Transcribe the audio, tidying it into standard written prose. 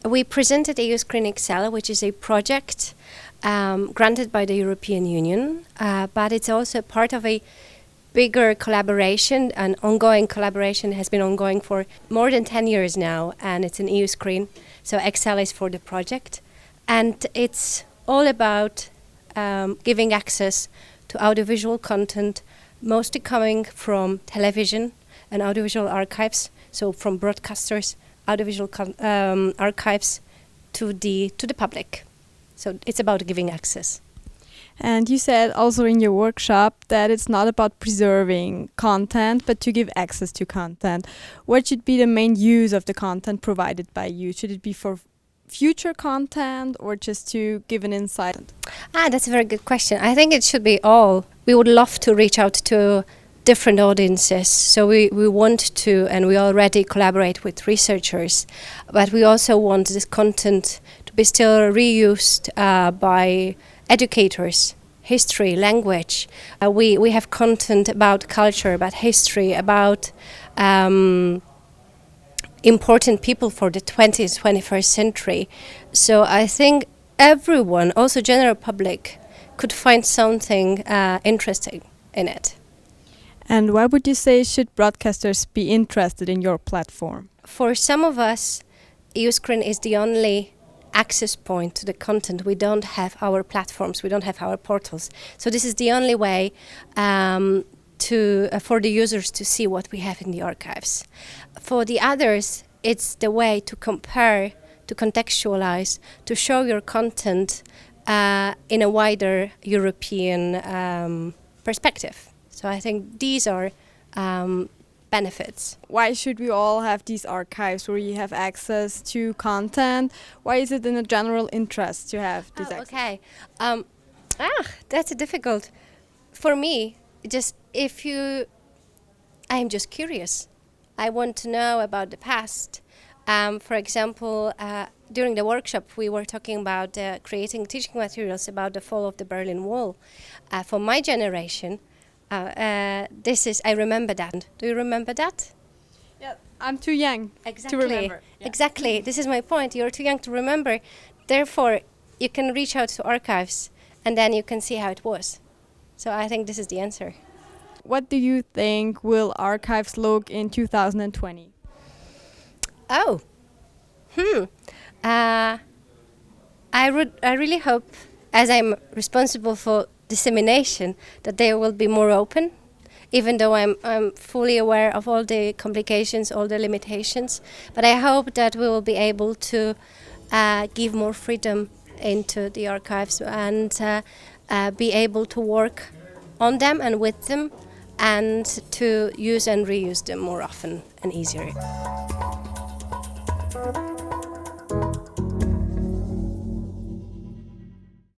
We presented EU Screen Excel, which is a project granted by the European Union, but it's also part of a bigger collaboration. An ongoing collaboration has been ongoing for more than 10 years now, and it's an EU screen. So Excel is for the project, and it's all about giving access to audiovisual content, mostly coming from television and audiovisual archives, so from broadcasters, audiovisual archives to the public. So it's about giving access. And you said also in your workshop that it's not about preserving content, but to give access to content. What should be the main use of the content provided by you? Should it be for future content or just to give an insight? That's a very good question. I think it should be all. We would love to reach out to different audiences. So we want to, and we already collaborate with researchers, but we also want this content to be still reused by educators, history, language. We have content about culture, about history, about important people for the 20th, 21st century. So I think everyone, also general public, could find something interesting in it. And why would you say should broadcasters be interested in your platform? For some of us, Uscreen is the only access point to the content. We don't have our platforms, we don't have our portals. So this is the only way for the users to see what we have in the archives. For the others, it's the way to compare, to contextualize, to show your content in a wider European perspective. So I think these are benefits. Why should we all have these archives where you have access to content? Why is it in a general interest to have this access? Okay, that's difficult. For me, I'm just curious. I want to know about the past. For example, during the workshop, we were talking about creating teaching materials about the fall of the Berlin Wall. For my generation, I remember that. Do you remember that? Yeah, I'm too young to remember. Yeah. Exactly. This is my point. You're too young to remember. Therefore, you can reach out to archives and then you can see how it was. So I think this is the answer. What do you think will archives look in 2020? I really hope, as I'm responsible for dissemination, that they will be more open, even though I'm fully aware of all the complications, all the limitations. But I hope that we will be able to give more freedom into the archives and be able to work on them and with them and to use and reuse them more often and easier.